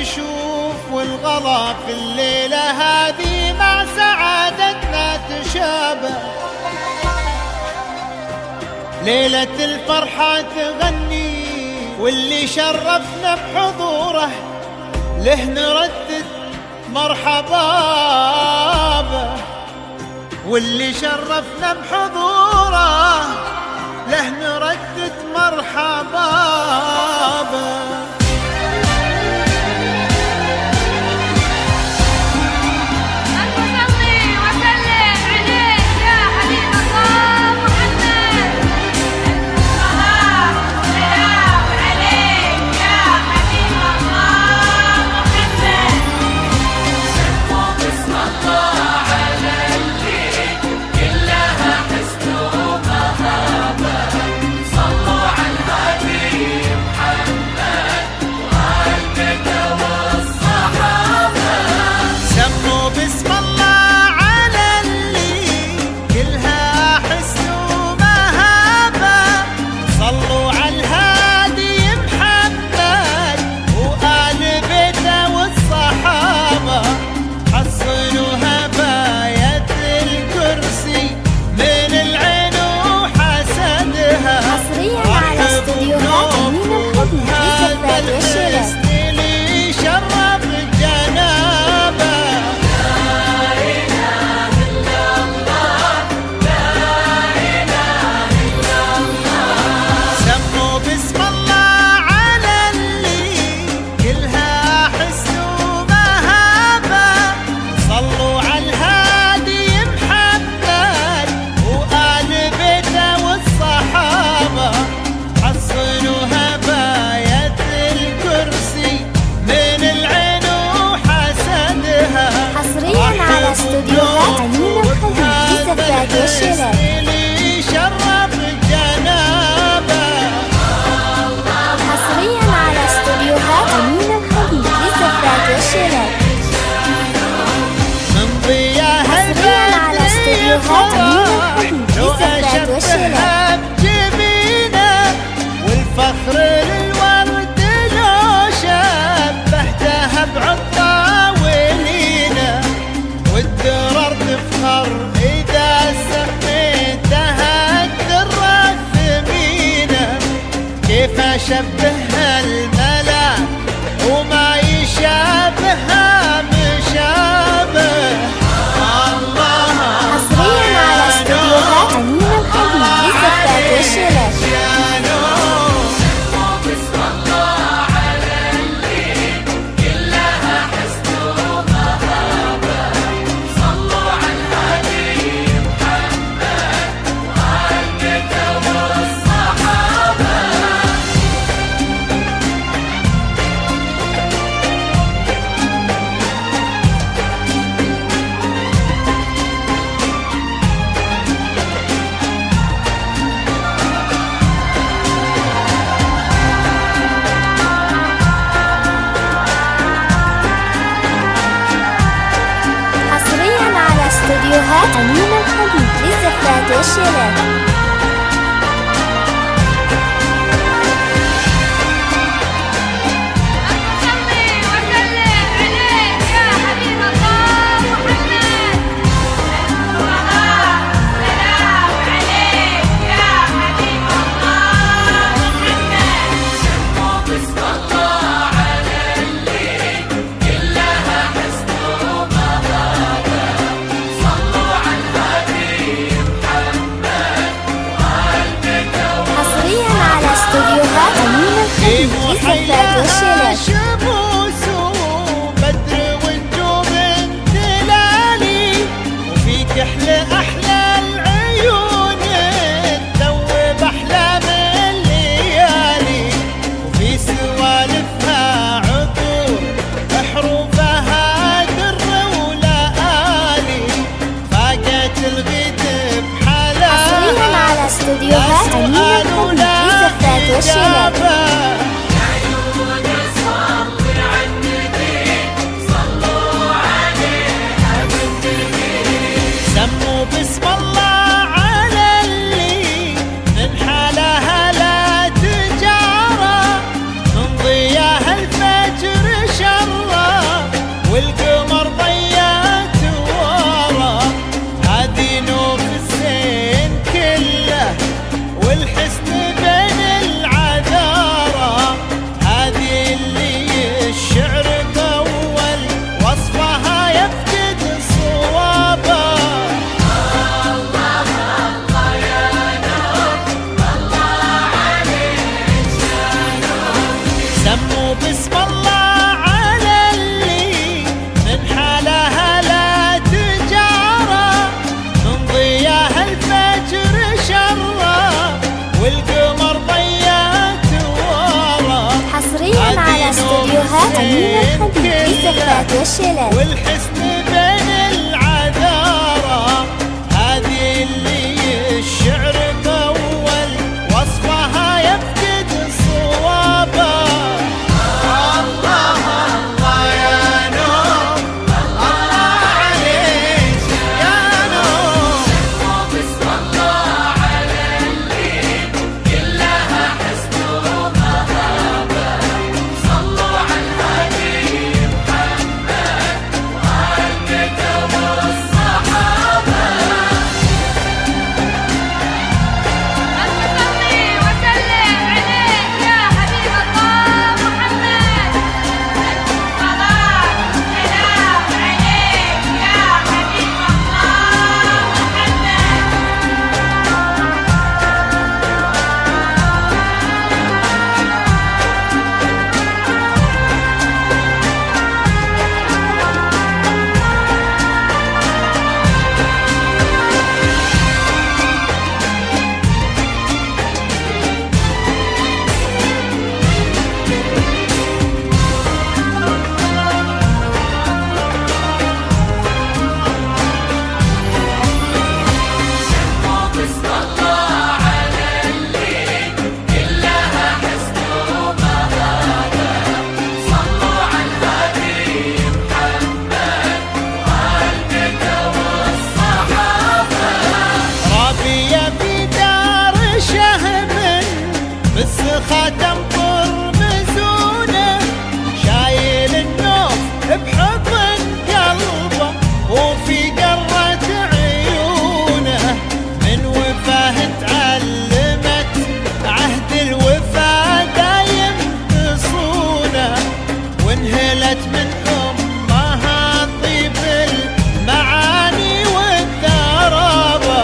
تشوف والغلا في الليلة هذه مع سعادتنا تشابه. ليلة الفرحة تغني واللي شرفنا بحضوره له نردد مرحبا به، واللي شرفنا بحضوره له نردد مرحبا به. استوديوهات أمين الخليل في سفاك الشلال. حصريا على استوديوهات أمين الخليل في سفاك الشلال. حصريا على استوديوهات أمين الخليل في سفاك الشلال. والفخر للورد لو شبهتها بعطاولينا، والدرر تفخر إذا سميتها الدرة الثمينة. كيف أشبهها الملاك وما يشابهها مشابه. حصريا على استوديوهات أمين الخليل في سفاك الشلال. استوديوهات أمين الخليل في سفاك الشلال. شموس وبدر ونجوم تلالي، وفي كحلة أحلى العيون تذوب أحلام الليالي، وفي سوالفها عطور حروفها در ولآلي، فاقت الغيد بحلاها. حصريا على استوديوهات أمين الخليل في سفاك الشلال. سموا باسم الله على اللي من حالها لا تجارة، من ضياها الفجر شر الزفات والشلل. والحسن بين العذارى هذه اللي الشعر بأول وصفها يفقد صوابه. الله الله يا نور، الله عليك يا نور. بسم الله على اللي كلها حسن ومهابة. صلوا على الهادي محمد وآل بيته والصحابة. صلي وسلم عليك يا حبيب الله محمد. صلاة سلام عليك يا حبيب الله محمد. بسم الله على اللي كلها حسن ومهابة. صلوا على الهادي محمد وآل بيته والصحابة. رابية في دار شهم بالسخا تنطر مزونه، شايل النوف بحضن قلبه وفي قرة عيونه. من وفاه تعلمت عهد الوفا دايم تصونه، وانهلت من امها طيب المعاني والثرابه.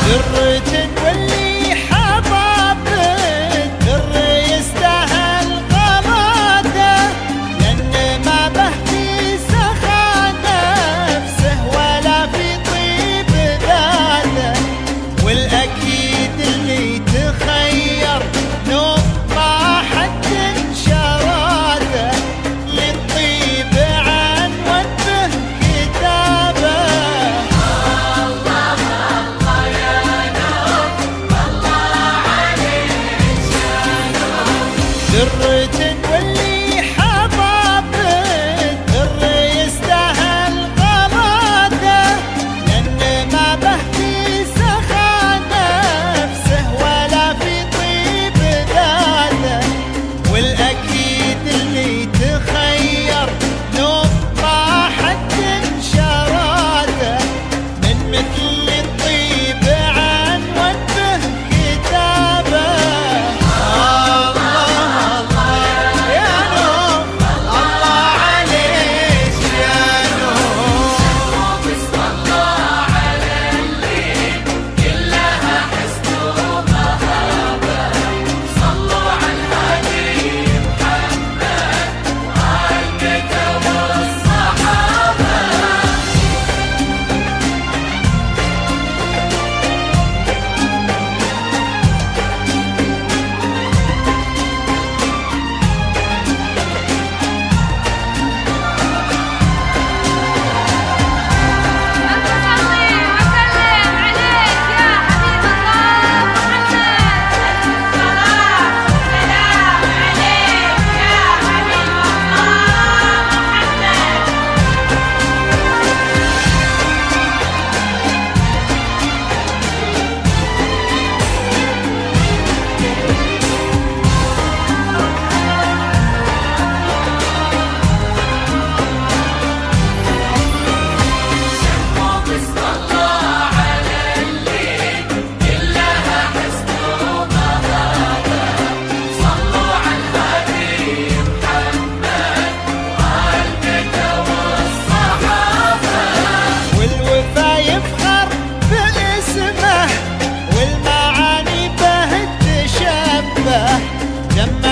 درة واللي حباب الدر يستاهل غلاده، لأن ما به في سخا نفسه ولا في طيب ذاته. والأكيد اللي تخير نوم ما حد شراده، للطيب عن وجه كتابه. درة واللي حباب الدر يستاهل غلاده، لأن ما به في سخا نفسه ولا في طيب ذاته. والأكيد اللي تخير نوم ما حد شراده، من مثل الطيب عن وجه كتابه. الله الله يا نور، الله عليك يا نور. بسم الله على اللي كلها حسن ومهابة. صلوا على الهادي محمد وآل بيته والصحابة. صلي وسلم عليك يا حبيب الله محمد. صلاة سلام عليك يا حبيب الله محمد. بسم الله على اللي كلها حسن ومهابة. صلوا على الهادي محمد وآل بيته والصحابة. والوفا يفخر باسمه والمعاني به تشبه، جمع